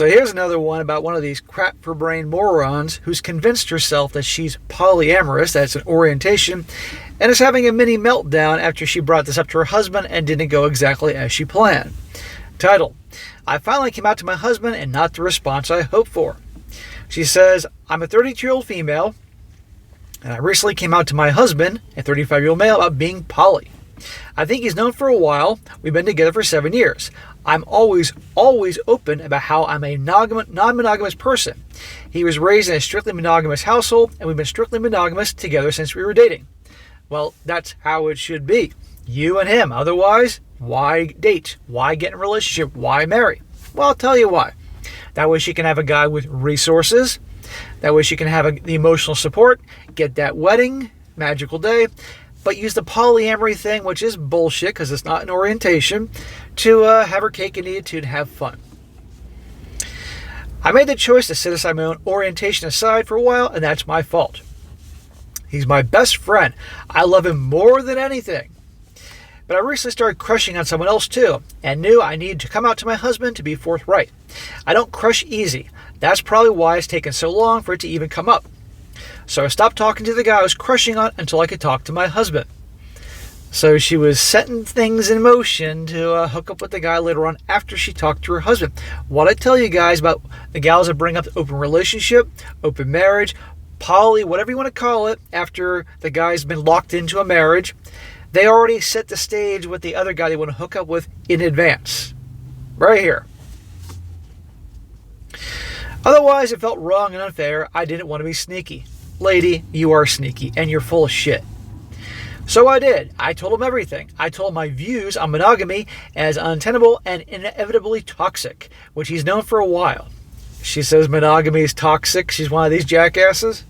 So here's another one about one of these crap for brain morons who's convinced herself that she's polyamorous, that's an orientation, and is having a mini meltdown after she brought this up to her husband and didn't go exactly as she planned. Title: I finally came out to my husband and not the response I hoped for. She says, I'm a 32-year-old female, and I recently came out to my husband, a 35-year-old male, about being poly. I think he's known for a while. We've been together for 7 years. I'm always open about how I'm a non-monogamous person. He was raised in a strictly monogamous household, and we've been strictly monogamous together since we were dating. Well, that's how it should be. You and him. Otherwise, why date? Why get in a relationship? Why marry? Well, I'll tell you why. That way she can have a guy with resources. That way she can have the emotional support, get that wedding, magical day, but use the polyamory thing, which is bullshit because it's not an orientation, to have her cake and eat it too and have fun. I made the choice to set aside my own orientation aside for a while, and that's my fault. He's my best friend. I love him more than anything. But I recently started crushing on someone else too, and knew I needed to come out to my husband to be forthright. I don't crush easy. That's probably why it's taken so long for it to even come up. So I stopped talking to the guy I was crushing on until I could talk to my husband. So she was setting things in motion to hook up with the guy later on after she talked to her husband. What I tell you guys about the gals that bring up the open relationship, open marriage, poly, whatever you want to call it, after the guy's been locked into a marriage, they already set the stage with the other guy they want to hook up with in advance. Right here. Otherwise, it felt wrong and unfair. I didn't want to be sneaky. Lady, you are sneaky, and you're full of shit. So I did. I told him everything. I told him my views on monogamy as untenable and inevitably toxic, which he's known for a while. She says monogamy is toxic. She's one of these jackasses.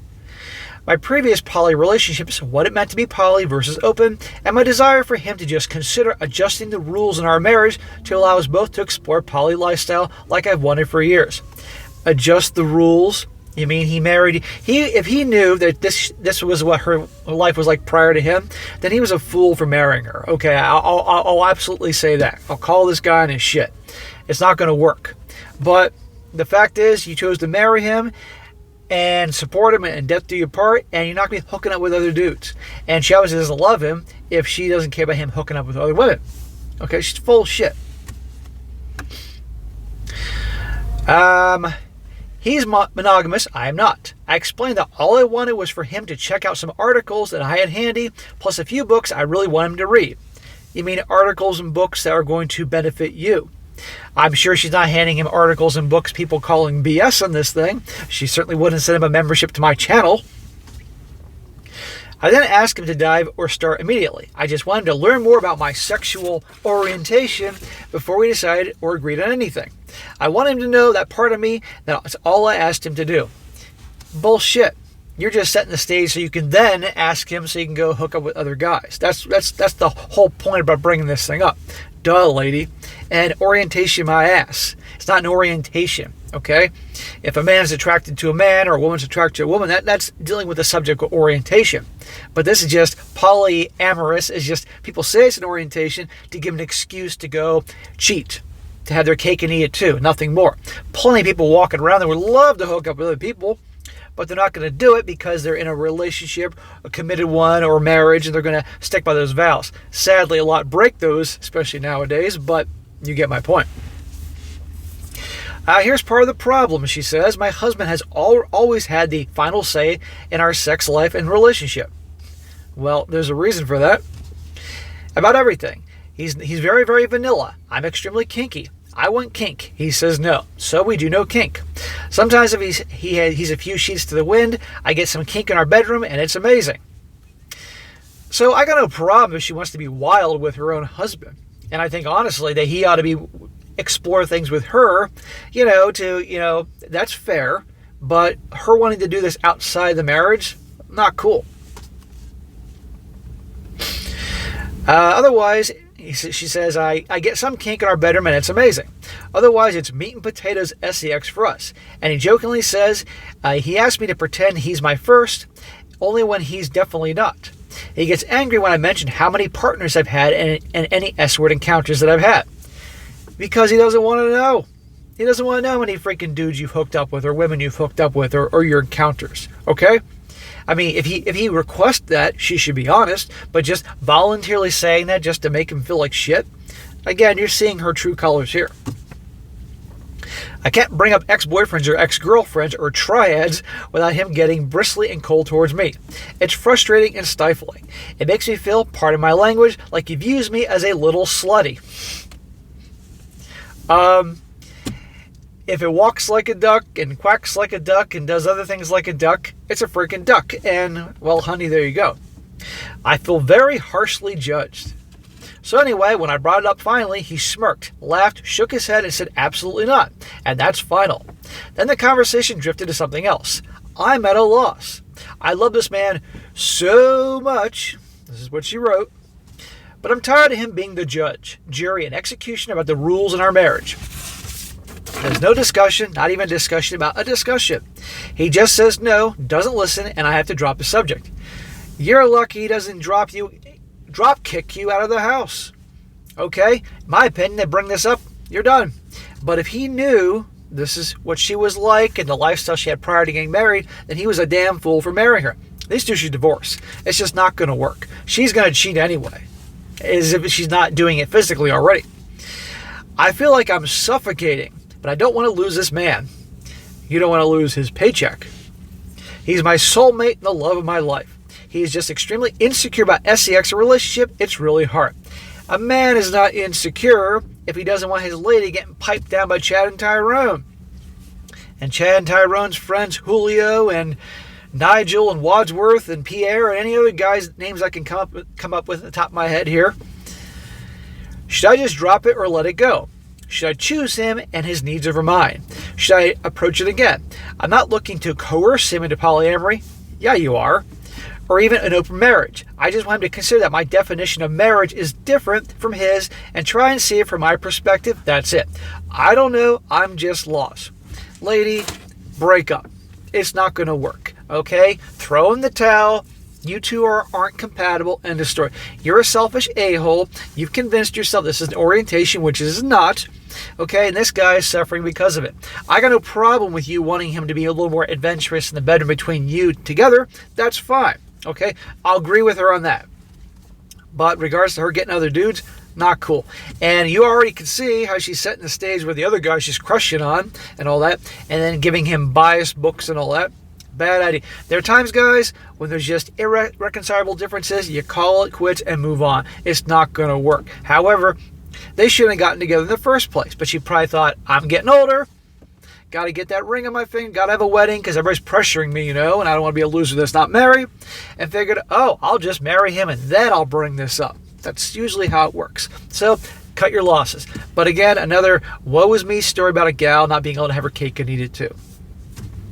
My previous poly relationships, what it meant to be poly versus open, and my desire for him to just consider adjusting the rules in our marriage to allow us both to explore poly lifestyle like I've wanted for years. Adjust the rules? You mean if he knew that this was what her life was like prior to him, then he was a fool for marrying her. Okay, I'll absolutely say that. I'll call this guy on his shit. It's not going to work. But the fact is, you chose to marry him and support him and death do you part, and you're not going to be hooking up with other dudes. And she obviously doesn't love him if she doesn't care about him hooking up with other women. Okay, she's full of shit. He's monogamous. I am not. I explained that all I wanted was for him to check out some articles that I had handy, plus a few books I really want him to read. You mean articles and books that are going to benefit you? I'm sure she's not handing him articles and books people calling BS on this thing. She certainly wouldn't send him a membership to my channel. I then asked him to dive or start immediately. I just wanted to learn more about my sexual orientation before we decided or agreed on anything. I want him to know that part of me, that's all I asked him to do. Bullshit. You're just setting the stage so you can then ask him so you can go hook up with other guys. That's the whole point about bringing this thing up. Duh, lady. And orientation, my ass. It's not an orientation, okay? If a man is attracted to a man or a woman's attracted to a woman, that's dealing with the subject of orientation. But this is just polyamorous. It's just people say it's an orientation to give an excuse to go cheat, to have their cake and eat it too, nothing more. Plenty of people walking around that would love to hook up with other people, but they're not going to do it because they're in a relationship, a committed one, or marriage, and they're going to stick by those vows. Sadly, a lot break those, especially nowadays, but you get my point. Here's part of the problem, she says. My husband has always had the final say in our sex life and relationship. Well, there's a reason for that. About everything. He's very, very vanilla. I'm extremely kinky. I want kink. He says no. So we do no kink. Sometimes if he's a few sheets to the wind, I get some kink in our bedroom, and it's amazing. So I got no problem if she wants to be wild with her own husband. And I think, honestly, that he ought to explore things with her, that's fair. But her wanting to do this outside the marriage, not cool. Otherwise, she says, I get some kink in our bedroom and it's amazing. Otherwise, it's meat and potatoes sex for us. And he jokingly says, he asked me to pretend he's my first, only when he's definitely not. He gets angry when I mention how many partners I've had and any S-word encounters that I've had. Because he doesn't want to know. He doesn't want to know how many freaking dudes you've hooked up with or women you've hooked up with or your encounters, okay? I mean, if he requests that, she should be honest, but just voluntarily saying that just to make him feel like shit, again, you're seeing her true colors here. I can't bring up ex-boyfriends or ex-girlfriends or triads without him getting bristly and cold towards me. It's frustrating and stifling. It makes me feel, pardon my language, like he views me as a little slutty. If it walks like a duck and quacks like a duck and does other things like a duck, it's a freaking duck. And, well, honey, there you go. I feel very harshly judged. So anyway, when I brought it up finally, he smirked, laughed, shook his head, and said absolutely not. And that's final. Then the conversation drifted to something else. I'm at a loss. I love this man so much. This is what she wrote. But I'm tired of him being the judge, jury, and executioner about the rules in our marriage. There's no discussion, not even a discussion about a discussion. He just says no, doesn't listen, and I have to drop the subject. You're lucky he doesn't drop kick you out of the house. Okay? In my opinion, they bring this up, you're done. But if he knew this is what she was like and the lifestyle she had prior to getting married, then he was a damn fool for marrying her. These two should divorce. It's just not going to work. She's going to cheat anyway, as if she's not doing it physically already. I feel like I'm suffocating, but I don't want to lose this man. You don't want to lose his paycheck. He's my soulmate and the love of my life. He is just extremely insecure about sex or relationship. It's really hard. A man is not insecure if he doesn't want his lady getting piped down by Chad and Tyrone. And Chad and Tyrone's friends Julio and Nigel and Wadsworth and Pierre and any other guys' names I can come up with at the top of my head here. Should I just drop it or let it go? Should I choose him and his needs over mine? Should I approach it again? I'm not looking to coerce him into polyamory. Yeah, you are. Or even an open marriage. I just want him to consider that my definition of marriage is different from his and try and see it from my perspective. That's it. I don't know. I'm just lost. Lady, break up. It's not going to work. Okay? Throw in the towel. You two aren't compatible. End of story. You're a selfish a-hole. You've convinced yourself this is an orientation, which it is not. Okay? And this guy is suffering because of it. I got no problem with you wanting him to be a little more adventurous in the bedroom between you together. That's fine. Okay? I'll agree with her on that. But in regards to her getting other dudes, not cool. And you already can see how she's setting the stage with the other guy she's crushing on and all that, and then giving him biased books and all that. Bad idea. There are times, guys, when there's just irreconcilable differences, you call it quits and move on. It's not going to work. However, they shouldn't have gotten together in the first place. But she probably thought, I'm getting older. Got to get that ring on my finger. Got to have a wedding because everybody's pressuring me, and I don't want to be a loser that's not married. And figured, I'll just marry him and then I'll bring this up. That's usually how it works. So, cut your losses. But again, another woe is me story about a gal not being able to have her cake and eat it too.